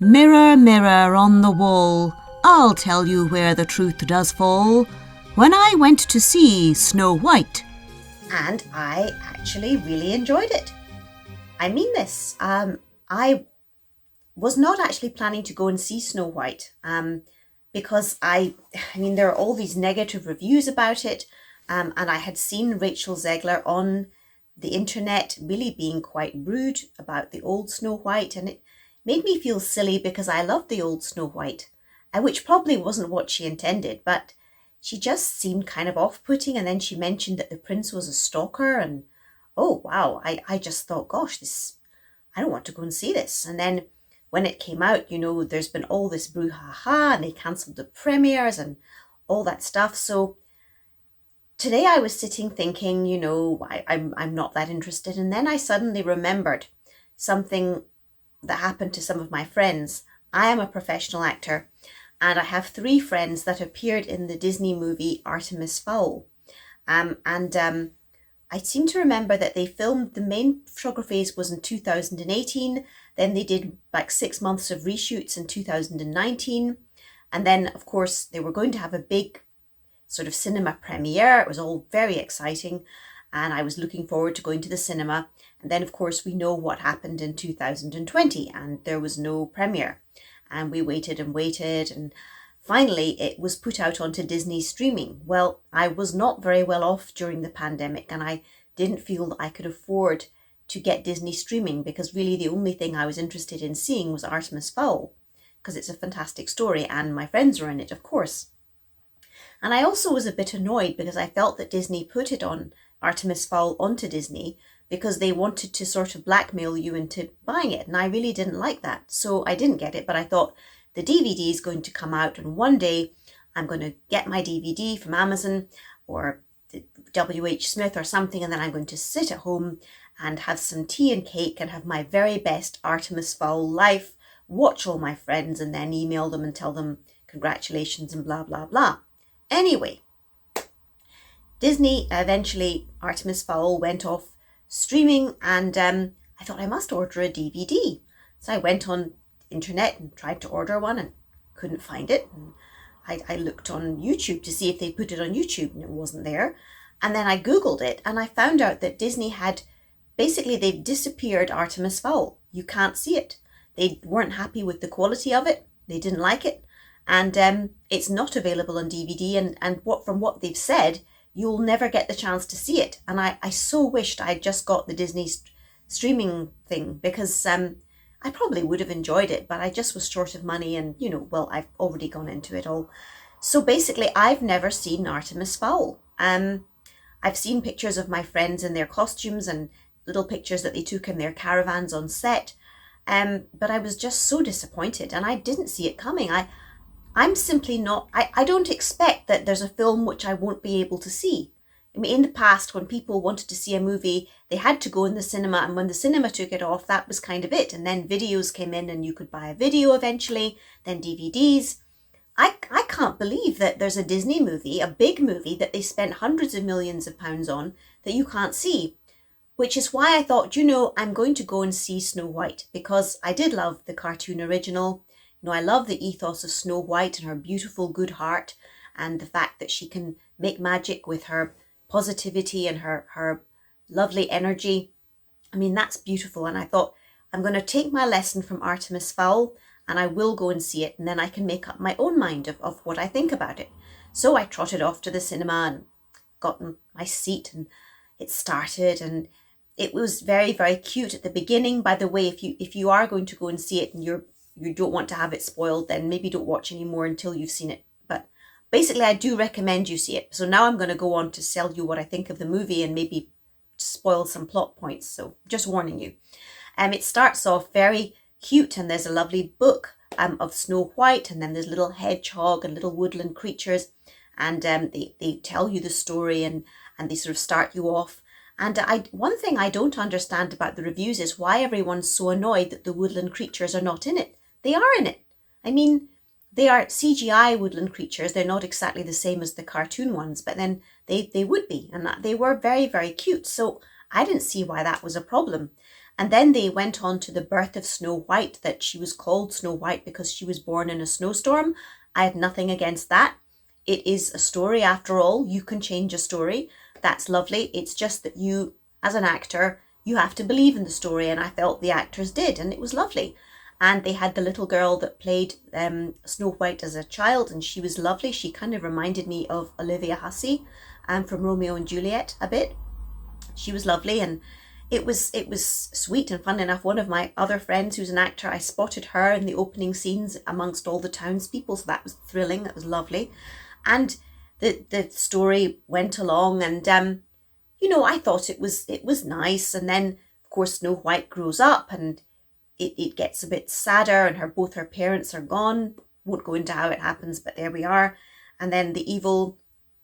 Mirror, mirror on the wall, I'll tell you where the truth does fall. When I went to see Snow White. And I actually really enjoyed it. I mean this. I was not actually planning to go and see Snow White because I mean, there are all these negative reviews about it, and I had seen Rachel Zegler on the internet really being quite rude about the old Snow White, and it made me feel silly because I loved the old Snow White, which probably wasn't what she intended, but she just seemed kind of off-putting. And then she mentioned that the prince was a stalker, and oh wow, I just thought, gosh, this, I don't want to go and see this. And then when it came out, you know, there's been all this brouhaha and they cancelled the premieres and all that stuff. So today I was sitting thinking, you know, I'm not that interested. And then I suddenly remembered something that happened to some of my friends. I am a professional actor, and I have 3 friends that appeared in the Disney movie Artemis Fowl. I seem to remember that they filmed, the main photography was in 2018, then they did like 6 months of reshoots in 2019, and then of course they were going to have a big sort of cinema premiere. It was all very exciting, and I was looking forward to going to the cinema. And then of course we know what happened in 2020, and there was no premiere, and we waited and waited, and finally it was put out onto Disney streaming. Well, I was not very well off during the pandemic, and I didn't feel that I could afford to get Disney streaming, because really the only thing I was interested in seeing was Artemis Fowl, because it's a fantastic story and my friends were in it, of course. And I also was a bit annoyed because I felt that Disney put it on, Artemis Fowl, onto Disney because they wanted to sort of blackmail you into buying it, and I really didn't like that. So I didn't get it, but I thought the DVD is going to come out, and one day I'm going to get my DVD from Amazon or WH Smith or something, and then I'm going to sit at home and have some tea and cake and have my very best Artemis Fowl life, watch all my friends, and then email them and tell them congratulations and blah, blah, blah. Anyway, Disney eventually, Artemis Fowl went off streaming, and I thought I must order a DVD. So I went on internet and tried to order one and couldn't find it. And I looked on YouTube to see if they put it on YouTube, and it wasn't there. And then I Googled it, and I found out that Disney had, basically they've disappeared Artemis Fowl. You can't see it. They weren't happy with the quality of it. They didn't like it. And it's not available on DVD, and from what they've said, you'll never get the chance to see it. And I so wished I'd just got the Disney streaming thing, because I probably would have enjoyed it, but I just was short of money, and, you know, well, I've already gone into it all. So basically, I've never seen Artemis Fowl. I've seen pictures of my friends in their costumes and little pictures that they took in their caravans on set, but I was just so disappointed, and I didn't see it coming. I'm simply not, I don't expect that there's a film which I won't be able to see. I mean, in the past, when people wanted to see a movie, they had to go in the cinema, and when the cinema took it off, that was kind of it. And then videos came in, and you could buy a video eventually, then DVDs. I can't believe that there's a Disney movie, a big movie that they spent hundreds of millions of pounds on, that you can't see. Which is why I thought, you know, I'm going to go and see Snow White, because I did love the cartoon original. You know, I love the ethos of Snow White and her beautiful good heart, and the fact that she can make magic with her positivity and her lovely energy. I mean, that's beautiful. And I thought, I'm going to take my lesson from Artemis Fowl, and I will go and see it, and then I can make up my own mind of what I think about it. So I trotted off to the cinema and got my seat, and it started, and it was very, very cute at the beginning. By the way, if you are going to go and see it and you don't want to have it spoiled, then maybe don't watch anymore until you've seen it. But basically, I do recommend you see it. So now I'm going to go on to sell you what I think of the movie and maybe spoil some plot points. So just warning you. It starts off very cute, and there's a lovely book of Snow White, and then there's little hedgehog and little woodland creatures, and they tell you the story, and they sort of start you off. And one thing I don't understand about the reviews is why everyone's so annoyed that the woodland creatures are not in it. They are in it. I mean, they are CGI woodland creatures. They're not exactly the same as the cartoon ones, but then they would be, and they were very, very cute. So I didn't see why that was a problem. And then they went on to the birth of Snow White, that she was called Snow White because she was born in a snowstorm. I had nothing against that. It is a story after all. You can change a story. That's lovely. It's just that you, as an actor, you have to believe in the story, and I felt the actors did, and it was lovely. And they had the little girl that played Snow White as a child, and she was lovely. She kind of reminded me of Olivia Hussey from Romeo and Juliet a bit. She was lovely, and it was sweet and fun enough. One of my other friends who's an actor, I spotted her in the opening scenes amongst all the townspeople, so that was thrilling. That was lovely. And the story went along, and I thought it was nice. And then of course Snow White grows up, and it gets a bit sadder, and both her parents are gone. Won't go into how it happens, but there we are. And then the evil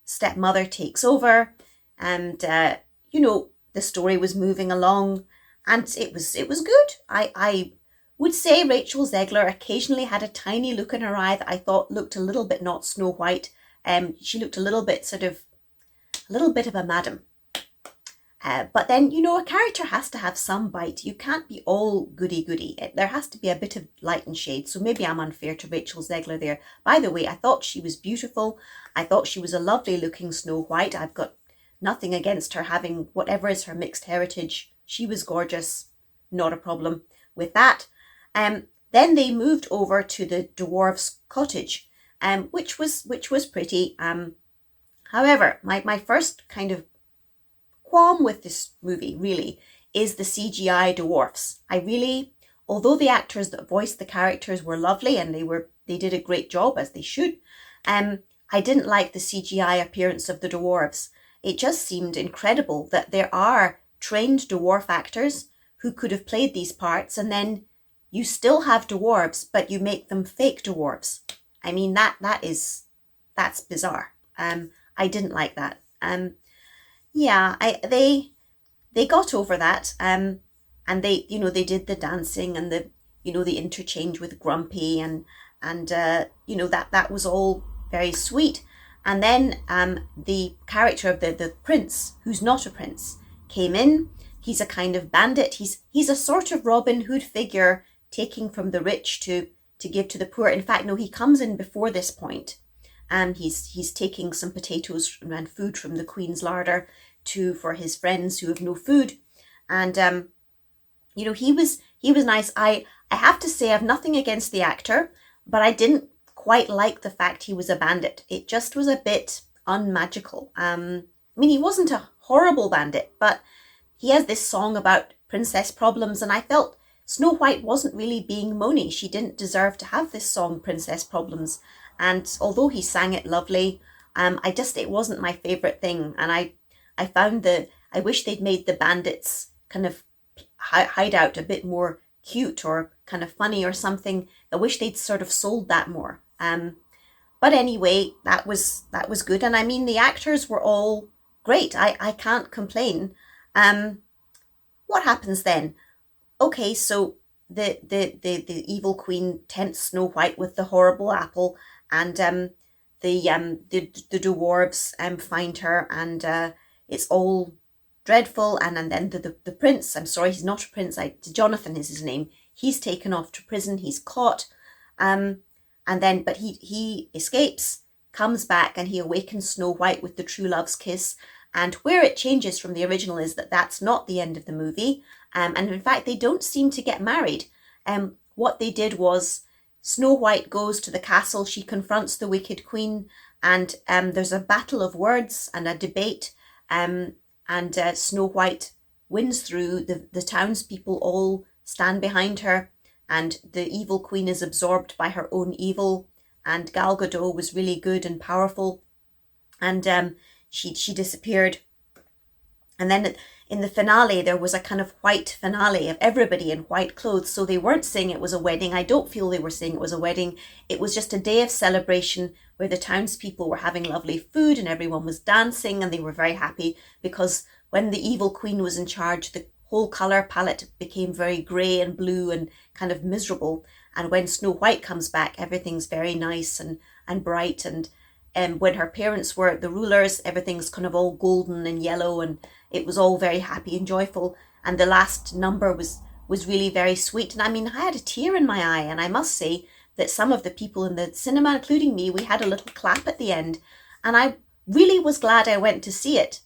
stepmother takes over, and the story was moving along, and it was good. I would say Rachel Zegler occasionally had a tiny look in her eye that I thought looked a little bit not Snow White. She looked a little bit of a madam. But then, a character has to have some bite. You can't be all goody-goody. There has to be a bit of light and shade. So maybe I'm unfair to Rachel Zegler there. By the way, I thought she was beautiful. I thought she was a lovely looking Snow White. I've got nothing against her having whatever is her mixed heritage. She was gorgeous. Not a problem with that. Then they moved over to the dwarf's cottage, which was pretty. However, my first kind of qualm with this movie really is the CGI dwarfs. Although the actors that voiced the characters were lovely and they did a great job, as they should, I didn't like the CGI appearance of the dwarves. It just seemed incredible that there are trained dwarf actors who could have played these parts, and then you still have dwarves, but you make them fake dwarves. I mean, that's bizarre. I didn't like that. They got over that, and they did the dancing and the interchange with Grumpy, and that was all very sweet. And then the character of the prince, who's not a prince, came in. He's a kind of bandit. He's a sort of Robin Hood figure, taking from the rich to give to the poor. In fact, no, he comes in before this point. He's taking some potatoes and food from the Queen's larder for his friends who have no food. And he was nice. I have to say, I've nothing against the actor, but I didn't quite like the fact he was a bandit. It just was a bit unmagical. He wasn't a horrible bandit, but he has this song about princess problems, and I felt Snow White wasn't really being moany. She didn't deserve to have this song, Princess Problems. And although he sang it lovely, it wasn't my favourite thing. And I found I wish they'd made the bandits kind of hide out a bit more cute or kind of funny or something. I wish they'd sort of sold that more. But anyway, that was good. And I mean, the actors were all great. I can't complain. What happens then? Okay, so the evil queen tempts Snow White with the horrible apple, and the dwarves find her, and it's all dreadful. And then the prince, I'm sorry, he's not a prince, Jonathan is his name. He's taken off to prison. He's caught, but he escapes, comes back, and he awakens Snow White with the true love's kiss. And where it changes from the original is that's not the end of the movie. And in fact, they don't seem to get married. What they did was Snow White goes to the castle. She confronts the wicked queen, and there's a battle of words and a debate. And Snow White wins through. The townspeople all stand behind her, and the evil queen is absorbed by her own evil. And Gal Gadot was really good and powerful, and she disappeared. And then in the finale, there was a kind of white finale of everybody in white clothes. So they weren't saying it was a wedding. I don't feel they were saying it was a wedding. It was just a day of celebration where the townspeople were having lovely food and everyone was dancing, and they were very happy because when the evil queen was in charge, the whole colour palette became very grey and blue and kind of miserable. And when Snow White comes back, everything's very nice and bright. And when her parents were the rulers, everything's kind of all golden and yellow, and it was all very happy and joyful. And the last number was was really very sweet. And I mean, I had a tear in my eye, and I must say that some of the people in the cinema, including me, we had a little clap at the end, and I really was glad I went to see it.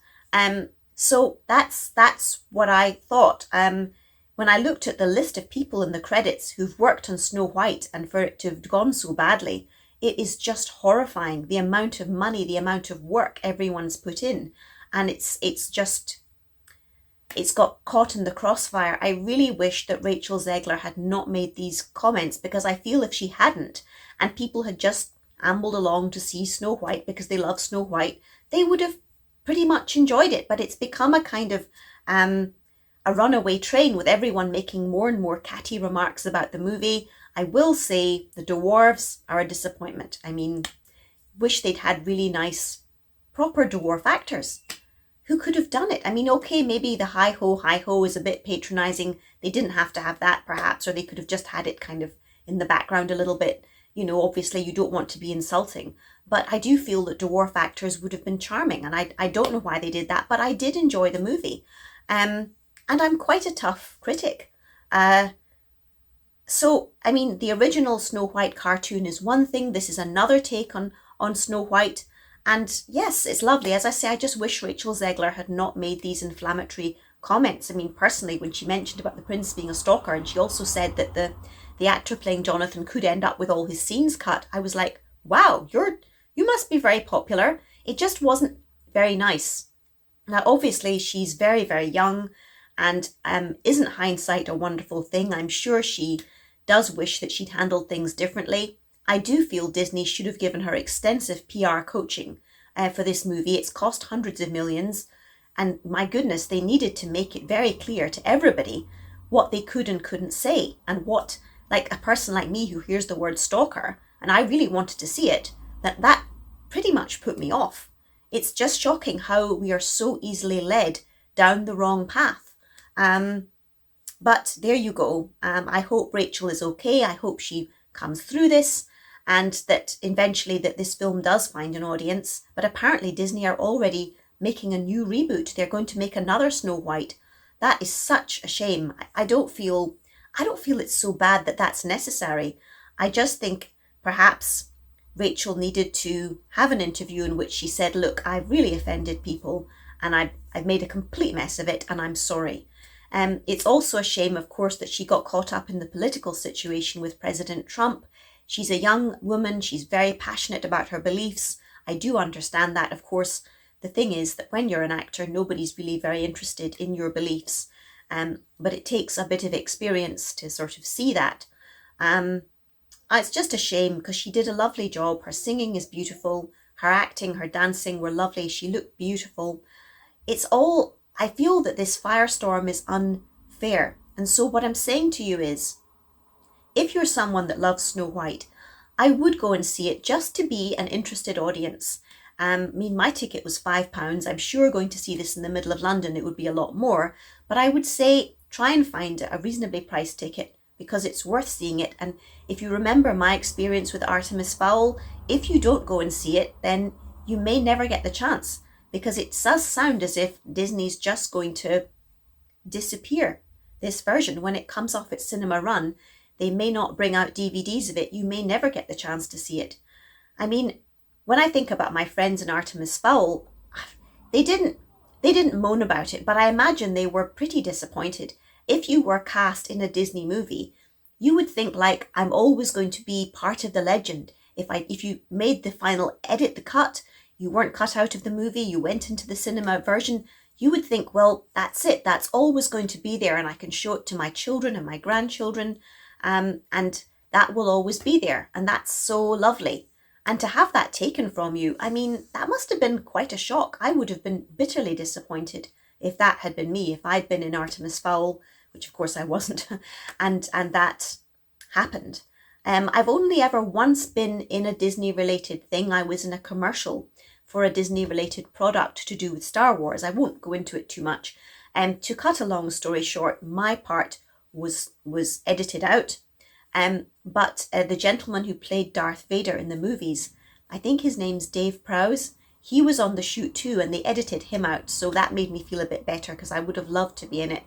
So that's what I thought. When I looked at the list of people in the credits who've worked on Snow White, and for it to have gone so badly, it is just horrifying, the amount of money, the amount of work everyone's put in. And it's got caught in the crossfire. I really wish that Rachel Zegler had not made these comments, because I feel if she hadn't, and people had just ambled along to see Snow White because they love Snow White, they would have pretty much enjoyed it. But it's become a kind of a runaway train, with everyone making more and more catty remarks about the movie. I will say the dwarves are a disappointment. I mean, wish they'd had really nice, proper dwarf actors who could have done it. I mean, okay, maybe the hi ho is a bit patronizing. They didn't have to have that, perhaps, or they could have just had it kind of in the background a little bit. You know, obviously you don't want to be insulting, but I do feel that dwarf actors would have been charming, and I don't know why they did that, but I did enjoy the movie. And I'm quite a tough critic. So, I mean, the original Snow White cartoon is one thing. This is another take on Snow White. And yes, it's lovely. As I say, I just wish Rachel Zegler had not made these inflammatory comments. I mean, personally, when she mentioned about the prince being a stalker, and she also said that the actor playing Jonathan could end up with all his scenes cut, I was like, wow, you must be very popular. It just wasn't very nice. Now, obviously, she's very, very young, and isn't hindsight a wonderful thing? I'm sure she does wish that she'd handled things differently. I do feel Disney should have given her extensive PR coaching for this movie. It's cost hundreds of millions, and my goodness, they needed to make it very clear to everybody what they could and couldn't say, and what, like a person like me who hears the word stalker, and I really wanted to see it, that pretty much put me off. It's just shocking how we are so easily led down the wrong path. But there you go. I hope Rachel is okay. I hope she comes through this, and that eventually that this film does find an audience. But apparently Disney are already making a new reboot. They're going to make another Snow White. That is such a shame. I don't feel it's so bad that that's necessary. I just think perhaps Rachel needed to have an interview in which she said, look, I've really offended people, and I've made a complete mess of it, and I'm sorry. It's also a shame, of course, that she got caught up in the political situation with President Trump. She's a young woman. She's very passionate about her beliefs. I do understand that. Of course, the thing is that when you're an actor, nobody's really very interested in your beliefs. But it takes a bit of experience to sort of see that. It's just a shame, because she did a lovely job. Her singing is beautiful. Her acting, her dancing were lovely. She looked beautiful. I feel that this firestorm is unfair. And so what I'm saying to you is, if you're someone that loves Snow White, I would go and see it just to be an interested audience. I mean, my ticket was £5. I'm sure going to see this in the middle of London, it would be a lot more. But I would say try and find a reasonably priced ticket, because it's worth seeing it. And if you remember my experience with Artemis Fowl, if you don't go and see it, then you may never get the chance, because it does sound as if Disney's just going to disappear this version. When it comes off its cinema run, they may not bring out DVDs of it. You may never get the chance to see it. I mean, when I think about my friends in Artemis Fowl, they didn't moan about it, but I imagine they were pretty disappointed. If you were cast in a Disney movie, you would think, like, I'm always going to be part of the legend. If you made the final edit, the cut, you weren't cut out of the movie, you went into the cinema version, you would think, well, that's it. That's always going to be there, and I can show it to my children and my grandchildren, and that will always be there. And that's so lovely. And to have that taken from you, I mean, that must have been quite a shock. I would have been bitterly disappointed if that had been me, if I'd been in Artemis Fowl, which of course I wasn't, and that happened. I've only ever once been in a Disney-related thing. I was in a commercial for a Disney-related product to do with Star Wars. I won't go into it too much. To cut a long story short, my part was edited out. But the gentleman who played Darth Vader in the movies, I think his name's Dave Prowse, he was on the shoot too, and they edited him out. So that made me feel a bit better, because I would have loved to be in it.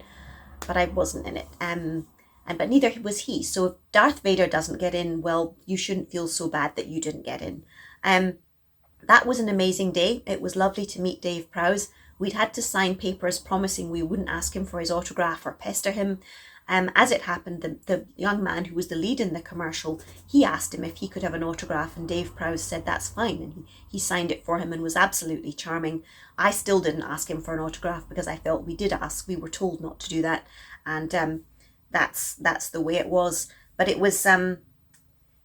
but I wasn't in it. But neither was he. So if Darth Vader doesn't get in, well, you shouldn't feel so bad that you didn't get in. That was an amazing day. It was lovely to meet Dave Prowse. We'd had to sign papers promising we wouldn't ask him for his autograph or pester him. As it happened, the young man who was the lead in the commercial, he asked him if he could have an autograph, and Dave Prowse said that's fine, and he signed it for him and was absolutely charming. I still didn't ask him for an autograph because I felt we did ask. We were told not to do that, and that's the way it was. But it was an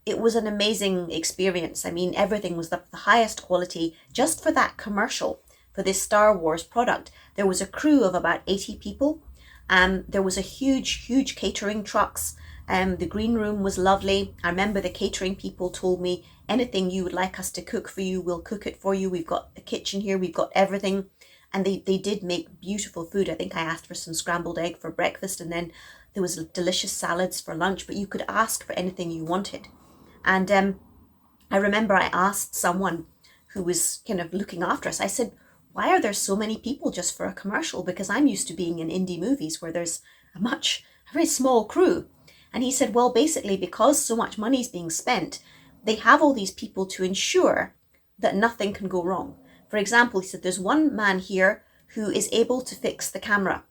amazing experience. I mean, everything was the highest quality just for that commercial, for this Star Wars product. There was a crew of about 80 people. There was a huge catering trucks. The green room was lovely. I remember the catering people told me, anything you would like us to cook for you, we'll cook it for you. We've got a kitchen here, we've got everything. And they did make beautiful food. I think I asked for some scrambled egg for breakfast, and then there was delicious salads for lunch, but you could ask for anything you wanted. And I remember I asked someone who was kind of looking after us, I said, why are there so many people just for a commercial? Because I'm used to being in indie movies where there's a very small crew. And he said, well, basically because so much money is being spent, they have all these people to ensure that nothing can go wrong. For example, he said, there's one man here who is able to fix the camera.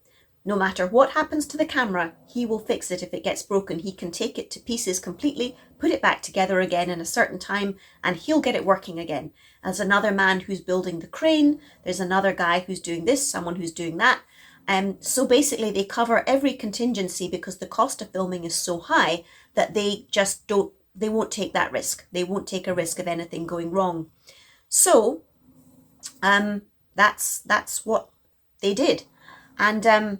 No matter what happens to the camera, he will fix it if it gets broken. He can take it to pieces completely, put it back together again in a certain time, and he'll get it working again. There's another man who's building the crane. There's another guy who's doing this, someone who's doing that. So basically they cover every contingency because the cost of filming is so high that they won't take that risk. They won't take a risk of anything going wrong. So that's what they did. And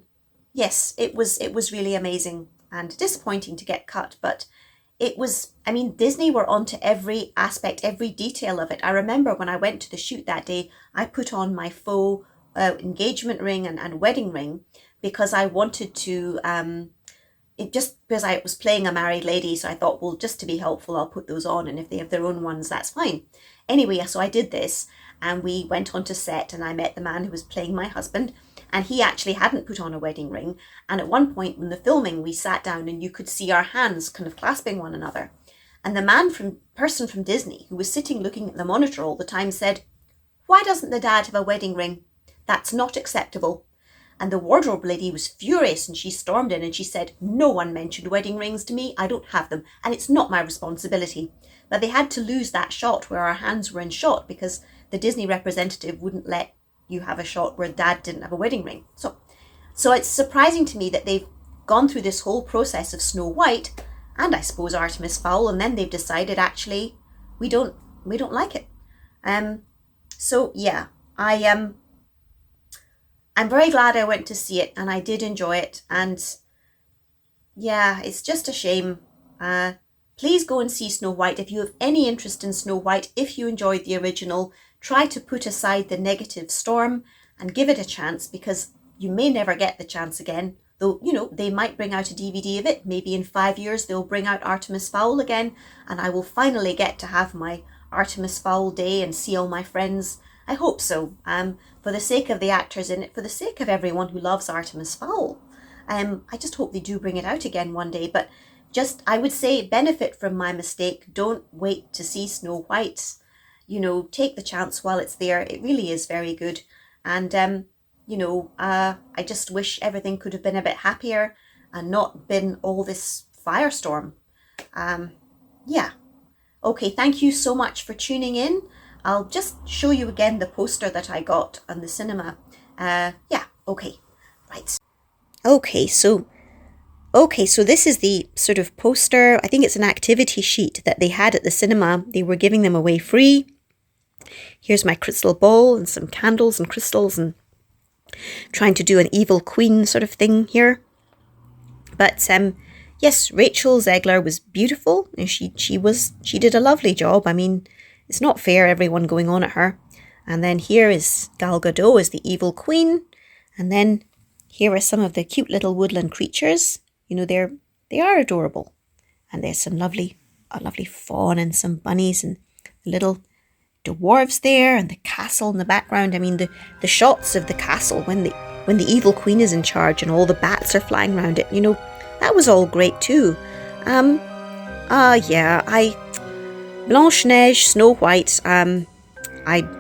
yes, it was really amazing and disappointing to get cut, but it was, I mean, Disney were onto every aspect, every detail of it. I remember when I went to the shoot that day, I put on my faux engagement ring and wedding ring because I wanted to, just because I was playing a married lady, so I thought, well, just to be helpful, I'll put those on, and if they have their own ones, that's fine. Anyway, so I did this, and we went onto set, and I met the man who was playing my husband, and he actually hadn't put on a wedding ring. And at one point in the filming, we sat down and you could see our hands kind of clasping one another. And the person from Disney who was sitting looking at the monitor all the time said, why doesn't the dad have a wedding ring? That's not acceptable. And the wardrobe lady was furious, and she stormed in and she said, no one mentioned wedding rings to me. I don't have them, and it's not my responsibility. But they had to lose that shot where our hands were in shot because the Disney representative wouldn't let you have a shot where dad didn't have a wedding ring. So it's surprising to me that they've gone through this whole process of Snow White and I suppose Artemis Fowl, and then they've decided actually we don't like it. So yeah, I'm very glad I went to see it, and I did enjoy it, and yeah, it's just a shame. Please go and see Snow White if you have any interest in Snow White. If you enjoyed the original, try to put aside the negative storm and give it a chance, because you may never get the chance again. Though, they might bring out a DVD of it. Maybe in 5 years they'll bring out Artemis Fowl again, and I will finally get to have my Artemis Fowl day and see all my friends. I hope so. For the sake of the actors in it, for the sake of everyone who loves Artemis Fowl. I just hope they do bring it out again one day. But I would say, benefit from my mistake. Don't wait to see Snow White. Take the chance while it's there. It really is very good. And, I just wish everything could have been a bit happier and not been all this firestorm. Yeah. Okay, thank you so much for tuning in. I'll just show you again the poster that I got on the cinema. Yeah, okay, right. Okay, so this is the sort of poster. I think it's an activity sheet that they had at the cinema. They were giving them away free. Here's my crystal ball and some candles and crystals and trying to do an evil queen sort of thing here. But yes, Rachel Zegler was beautiful. She did a lovely job. I mean, it's not fair, everyone going on at her. And then here is Gal Gadot as the evil queen. And then here are some of the cute little woodland creatures. They are adorable. And there's a lovely fawn and some bunnies and little dwarves there, and the castle in the background. I mean, the shots of the castle when when the evil queen is in charge and all the bats are flying around it. You know, that was all great too. Blanche-Neige, Snow White, I'm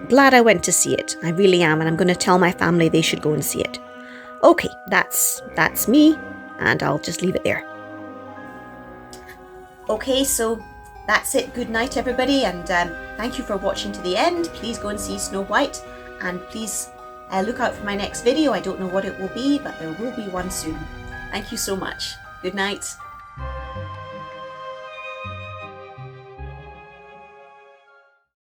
glad I went to see it. I really am, and I'm going to tell my family they should go and see it. Okay, that's me, and I'll just leave it there. Okay, so that's it. Good night, everybody, and thank you for watching to the end. Please go and see Snow White, and please look out for my next video. I don't know what it will be, but there will be one soon. Thank you so much. Good night.